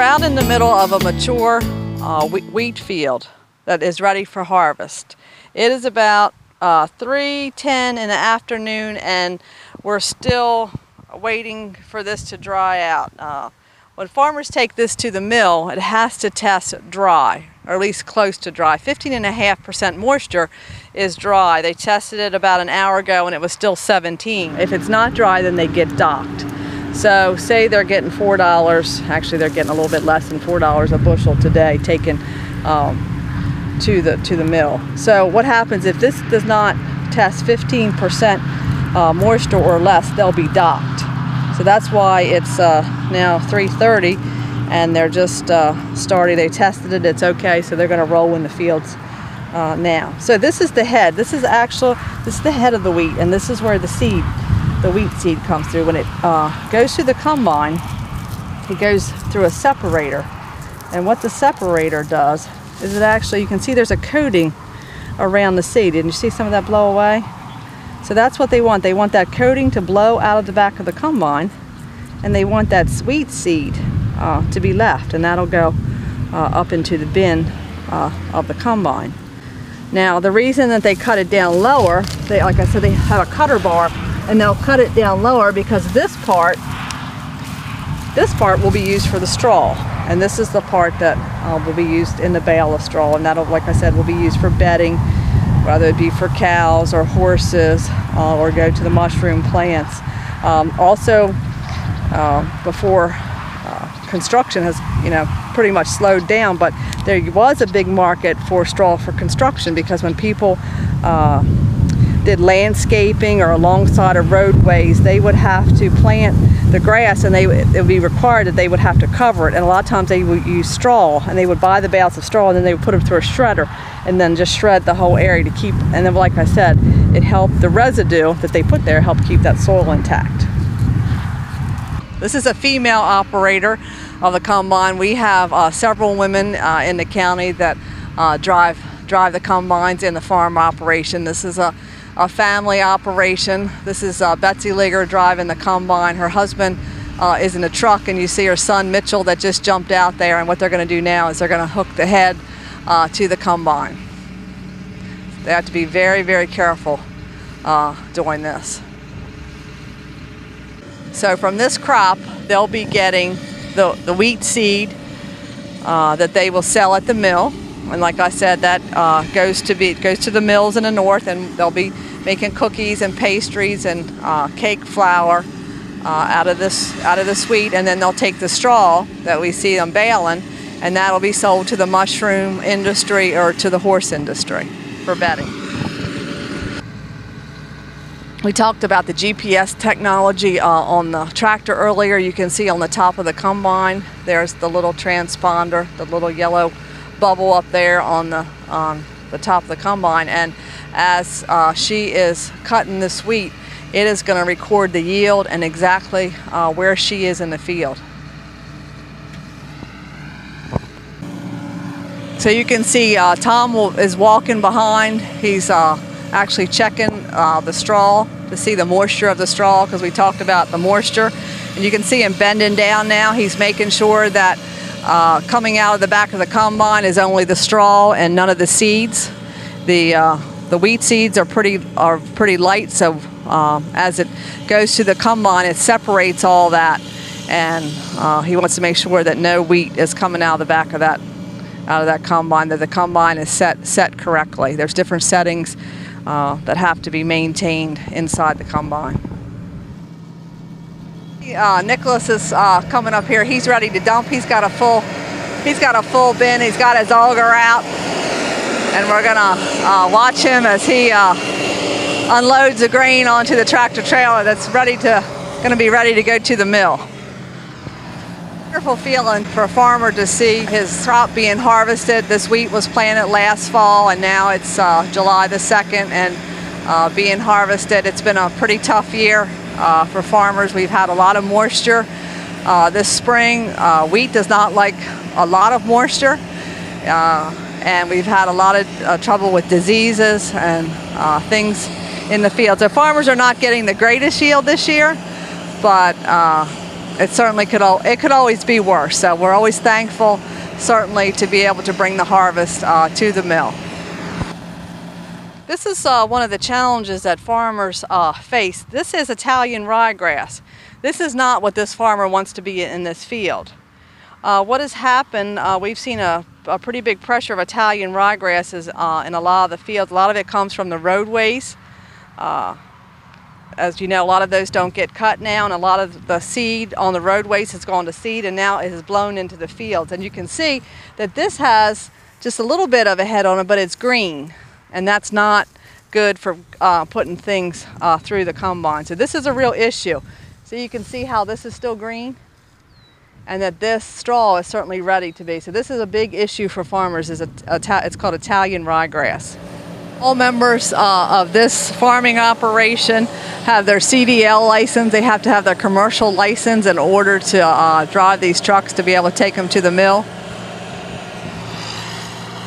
out in the middle of a mature wheat field that is ready for harvest. It is about 3:10 in the afternoon, and we're still waiting for this to dry out. When farmers take this to the mill, it has to test dry, or at least close to dry. 15.5% moisture is dry. They tested it about an hour ago and it was still 17. If it's not dry, then they get docked. So say they're getting $4, actually they're getting a little bit less than $4 a bushel today taken to the mill. So what happens if this does not test 15% moisture or less, they'll be docked. So that's why it's now 3:30 and they're just starting. They tested it, it's okay, so they're going to roll in the fields now. So this is the head. This is the head of the wheat, and this is where the wheat seed comes through. When it goes through the combine, it goes through a separator. And what the separator does is it actually, you can see there's a coating around the seed. Didn't you see some of that blow away? So that's what they want. They want that coating to blow out of the back of the combine, and they want that wheat seed to be left, and that'll go up into the bin of the combine. Now, the reason that they cut it down lower, like I said, they have a cutter bar, and they'll cut it down lower because this part will be used for the straw, and this is the part that will be used in the bale of straw, and that'll, like I said, will be used for bedding, whether it be for cows or horses, or go to the mushroom plants. Also, before construction has, pretty much slowed down, but there was a big market for straw for construction, because when people did landscaping or alongside of roadways, they would have to plant the grass, and it would be required that they would have to cover it, and a lot of times they would use straw, and they would buy the bales of straw, and then they would put them through a shredder and then just shred the whole area to keep, and then like I said, it helped the residue that they put there help keep that soil intact. This is a female operator of the combine. We have several women in the county that drive the combines in the farm operation. This is a family operation. This is Betsy Ligger driving the combine. Her husband is in a truck, and you see her son Mitchell that just jumped out there, and what they're going to do now is they're going to hook the head to the combine. They have to be very, very careful doing this. So from this crop, they'll be getting the wheat seed that they will sell at the mill, and like I said, that goes to the mills in the north, and they'll be making cookies and pastries and cake flour out of this wheat, and then they'll take the straw that we see them baling, and that'll be sold to the mushroom industry or to the horse industry for bedding. We talked about the GPS technology on the tractor earlier. You can see on the top of the combine, there's the little transponder, the little yellow bubble up there on the top of the combine. And as she is cutting this wheat, it is going to record the yield and exactly where she is in the field. So you can see Tom is walking behind. He's actually checking the straw to see the moisture of the straw, because we talked about the moisture. And you can see him bending down now. He's making sure that coming out of the back of the combine is only the straw and none of the seeds. The wheat seeds are pretty light, so as it goes to the combine, it separates all that, and he wants to make sure that no wheat is coming out of the back of that combine, that the combine is set correctly. There's different settings that have to be maintained inside the combine. Nicholas is coming up here. He's ready to dump. He's got a full bin. He's got his auger out, and we're gonna watch him as he unloads the grain onto the tractor trailer that's gonna be ready to go to the mill. Wonderful feeling for a farmer to see his crop being harvested. This wheat was planted last fall, and now it's July the 2nd and being harvested. It's been a pretty tough year for farmers. We've had a lot of moisture this spring. Wheat does not like a lot of moisture, and we've had a lot of trouble with diseases and things in the field. So farmers are not getting the greatest yield this year, but it certainly could always be worse. So we're always thankful, certainly, to be able to bring the harvest to the mill. This is one of the challenges that farmers face. This is Italian ryegrass. This is not what this farmer wants to be in this field. What has happened, we've seen a pretty big pressure of Italian ryegrasses in a lot of the fields. A lot of it comes from the roadways. As you know, a lot of those don't get cut now, and a lot of the seed on the roadways has gone to seed, and now it has blown into the fields. And you can see that this has just a little bit of a head on it, but it's green, and that's not good for putting things through the combine. So this is a real issue. So you can see how this is still green, and that this straw is certainly ready to be. So this is a big issue for farmers. It's called Italian ryegrass. All members of this farming operation have their CDL license. They have to have their commercial license in order to drive these trucks to be able to take them to the mill.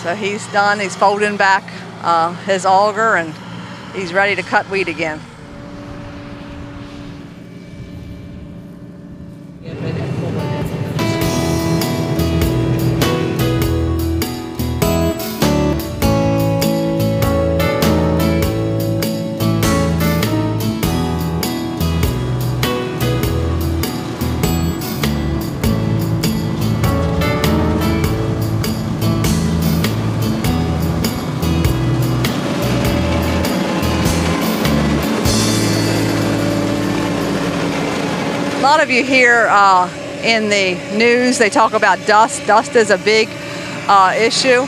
So he's done. He's folding back his auger, and he's ready to cut wheat again. A lot of you hear in the news, they talk about dust. Dust is a big issue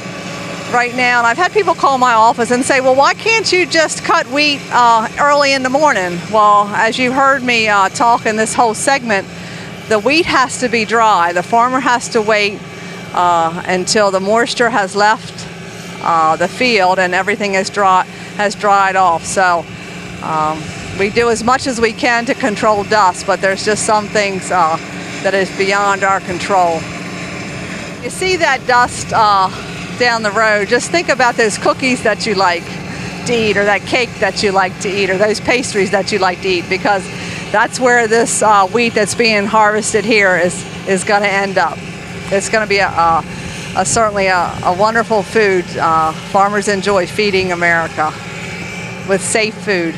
right now. And I've had people call my office and say, well, why can't you just cut wheat early in the morning? Well, as you heard me talk in this whole segment, the wheat has to be dry. The farmer has to wait until the moisture has left the field and everything has dried off. So we do as much as we can to control dust, but there's just some things that is beyond our control. You see that dust down the road, just think about those cookies that you like to eat, or that cake that you like to eat, or those pastries that you like to eat, because that's where this wheat that's being harvested here is going to end up. It's going to be certainly a wonderful food. Farmers enjoy feeding America with safe food.